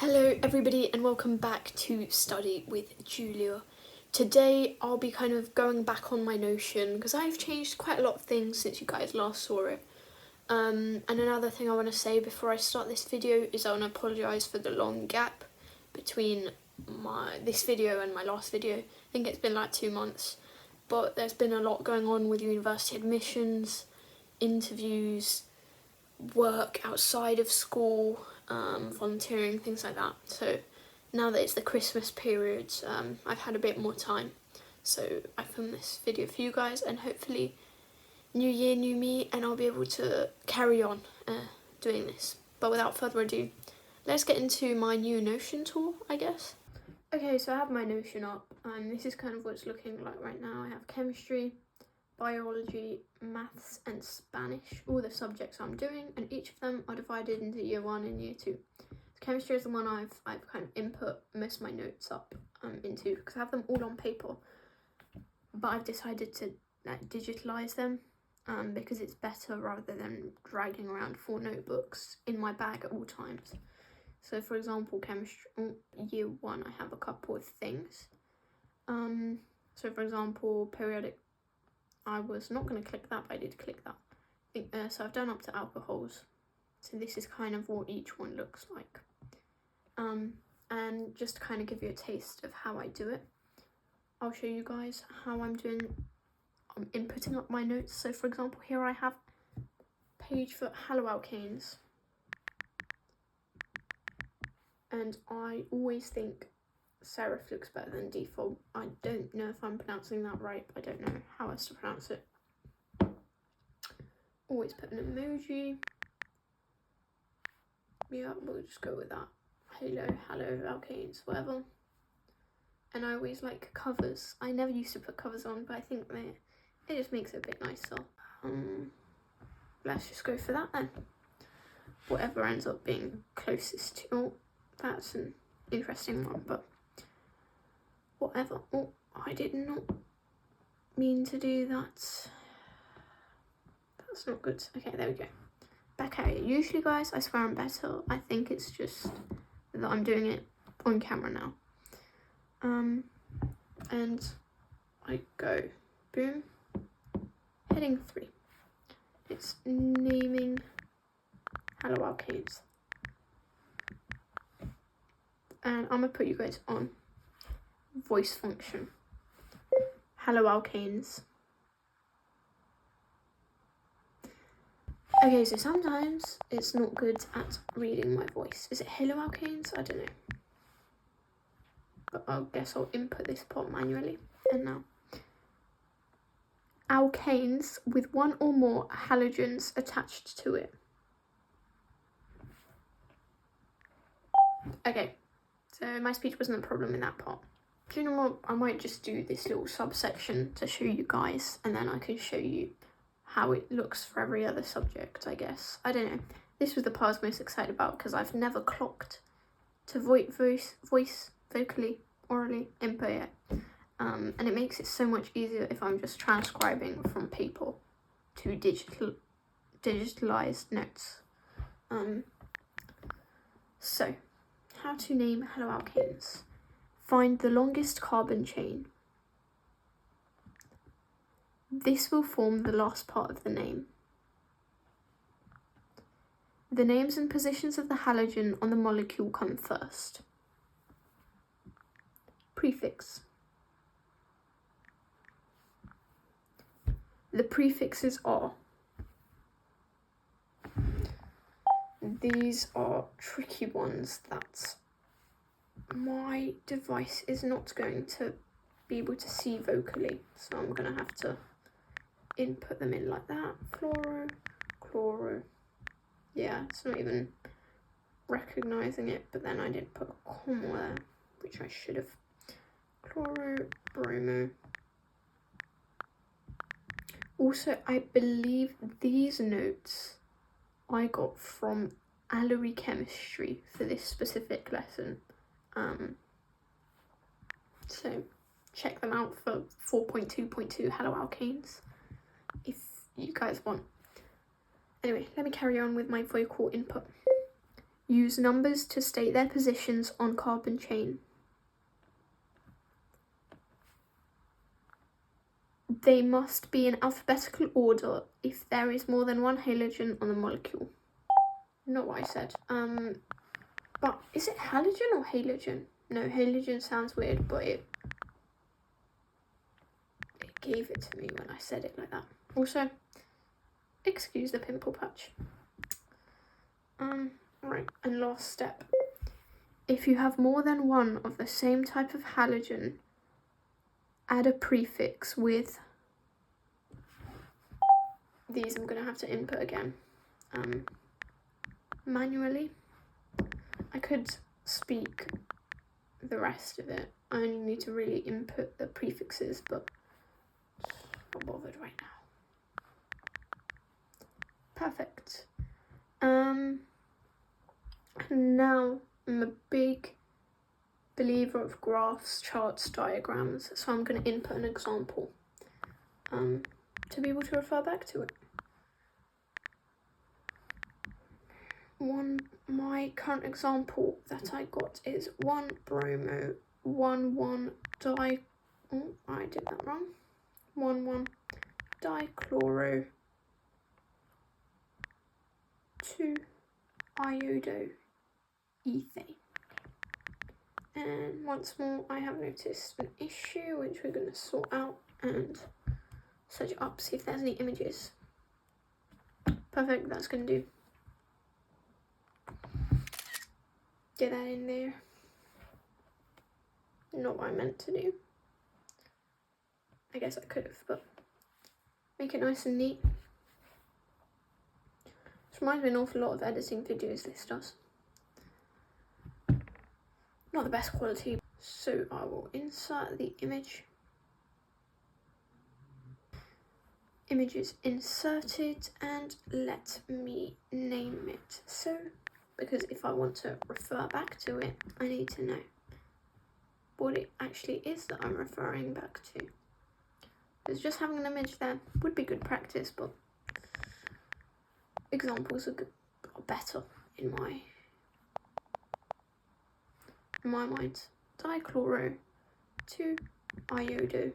Hello everybody and welcome back to Study with Julia. Today I'll be kind of going back on my Notion because I've changed quite a lot of things since you guys last saw it. And another thing I want to say before I start this video is I want to apologise for the long gap between this video and my last video. I think it's been like 2 months, but there's been a lot going on with university admissions, interviews, work outside of school, volunteering, things like that. So now that it's the Christmas period, I've had a bit more time. So I filmed this video for you guys, and hopefully new year, new me, and I'll be able to carry on doing this. But without further ado, let's get into my new Notion tool, I guess. Okay, so I have my Notion up, and this is kind of what it's looking like right now. I have chemistry, biology, maths and Spanish, all the subjects I'm doing, and each of them are divided into year 1 and year 2. Chemistry is the one I've kind of input most of my notes up into, because I have them all on paper, but I've decided to digitalize them because it's better rather than dragging around 4 notebooks in my bag at all times. So for example, chemistry year 1, I have a couple of things. So for example, periodic, I was not going to click that, but I did click that. So I've done up to alcohols. So this is kind of what each one looks like. And just to kind of give you a taste of how I do it, I'll show you guys how I'm inputting up my notes. So for example, here I have page for haloalkanes. And I always think serif looks better than default. I don't know if I'm pronouncing that right, but I don't know how else to pronounce it. Always put an emoji. Yeah, we'll just go with that. Haloalkanes, whatever. And I always like covers. I never used to put covers on, but I think it just makes it a bit nicer. Let's just go for that then. Whatever ends up being closest to. Oh, that's an interesting one, but whatever. Oh, I did not mean to do that. That's not good. Okay, there we go. Back at it. Usually, guys, I swear I'm better. I think it's just that I'm doing it on camera now. And I go boom. Heading 3. It's naming haloalkanes. And I'm gonna put you guys on voice function. Haloalkanes. Okay, so sometimes it's not good at reading my voice. Is it haloalkanes? I don't know. But I guess I'll input this part manually. And now. Alkanes with 1 or more halogens attached to it. Okay, so my speech wasn't a problem in that part. Do you know what? I might just do this little subsection to show you guys, and then I can show you how it looks for every other subject, I guess. I don't know. This was the part I was most excited about because I've never clocked to voice, vocally, orally input yet. And it makes it so much easier if I'm just transcribing from paper to digitalized notes. So, how to name haloalkanes. Find the longest carbon chain. This will form the last part of the name. The names and positions of the halogen on the molecule come first. Prefix. The prefixes are. These are tricky ones that my device is not going to be able to see vocally, so I'm going to have to input them in like that. Fluoro, chloro. Yeah, it's not even recognizing it, but then I didn't put a comma there, which I should have. Chloro, bromo. Also, I believe these notes I got from alloy chemistry for this specific lesson. So check them out for 4.2.2 haloalkanes if you guys want. Anyway, let me carry on with my vocal input. Use numbers to state their positions on carbon chain. They must be in alphabetical order if there is more than one halogen on the molecule. Not what I said. But is it halogen or halogen? No, halogen sounds weird, but it gave it to me when I said it like that. Also, excuse the pimple patch. Right, and last step. If you have more than one of the same type of halogen, add a prefix with... These I'm going to have to input again. Manually. I could speak the rest of it. I only need to really input the prefixes, but I'm not bothered right now. Perfect. Now I'm a big believer of graphs, charts, diagrams, so I'm going to input an example to be able to refer back to it. My current example that I got is 1-bromo, 1,1-di... Oh, I did that wrong. 1,1-dichloro, 2-iodo ethane. And once more, I have noticed an issue which we're going to sort out and search it up, see if there's any images. Perfect, that's going to do. Get that in there. Not what I meant to do. I guess I could have, but make it nice and neat. This reminds me an awful lot of editing videos, this does. Not the best quality, so I will insert the image. Image is inserted, and let me name it. So, because if I want to refer back to it, I need to know what it actually is that I'm referring back to. Because just having an image there would be good practice, but examples are better in my mind. Dichloro, 2-iodo.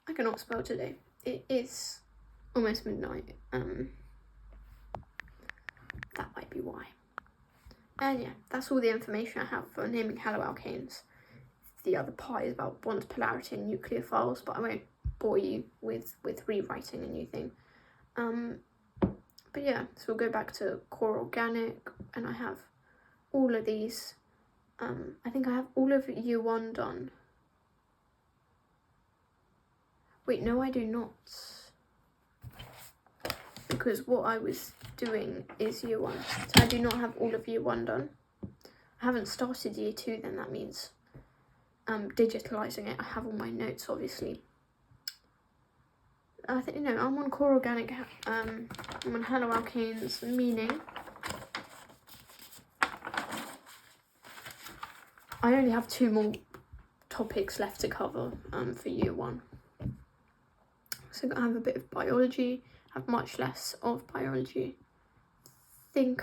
I cannot spell today. It is almost midnight. That might be why. And yeah, that's all the information I have for naming haloalkanes. The other part is about bond polarity and nucleophiles, but I won't bore you with rewriting a new thing. But yeah, so we'll go back to core organic, and I have all of these. I think I have all of year 1 done. Wait, no, I do not. Because what I was doing is year 1. So I do not have all of year 1 done. I haven't started year 2, then that means digitalising it. I have all my notes, obviously. I think, I'm on core organic, I'm on haloalkanes, meaning I only have 2 more topics left to cover for year 1. So I have a bit of biology, have much less of biology. I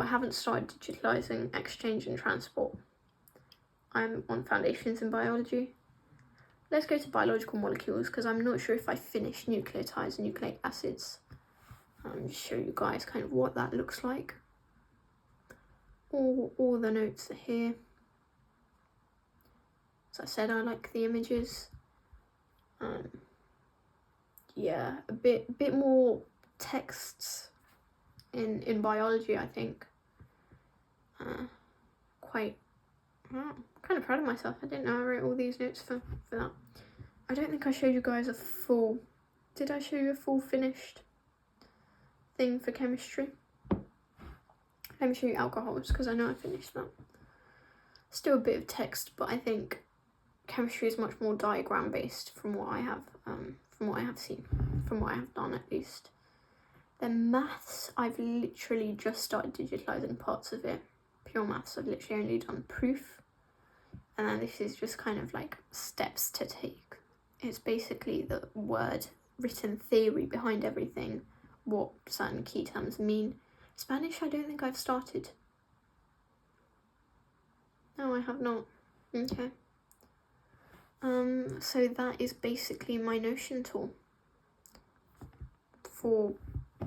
haven't started digitalising exchange and transport. I'm on foundations in biology. Let's go to biological molecules, because I'm not sure if I finished nucleotides and nucleic acids. Just show you guys kind of what that looks like. All the notes are here. As I said, I like the images. Yeah, a bit more texts in biology, I think. I'm kind of proud of myself. I didn't know I wrote all these notes for that. I don't think I showed you guys a full... Did I show you a full finished thing for chemistry? Let me show you alcohols, because I know I finished that. Still a bit of text, but I think chemistry is much more diagram based from what I have seen, from what I have done at least. Then maths, I've literally just started digitalising parts of it. Pure maths, I've literally only done proof. And then this is just kind of like steps to take. It's basically the written theory behind everything, what certain key terms mean. Spanish, I don't think I've started. No, I have not. Okay. So that is basically my Notion tool for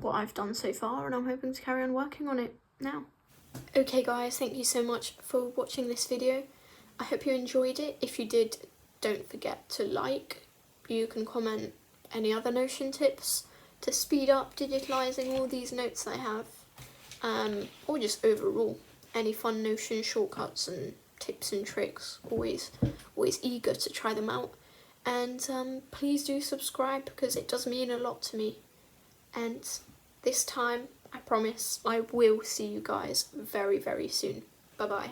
what I've done so far, and I'm hoping to carry on working on it now. Okay guys, thank you so much for watching this video. I hope you enjoyed it. If you did, don't forget to like. You can comment any other Notion tips to speed up digitalising all these notes I have, or just overall any fun Notion shortcuts and tips and tricks. Always eager to try them out. And please do subscribe because it does mean a lot to me. And this time, I promise, I will see you guys very, very soon. Bye bye.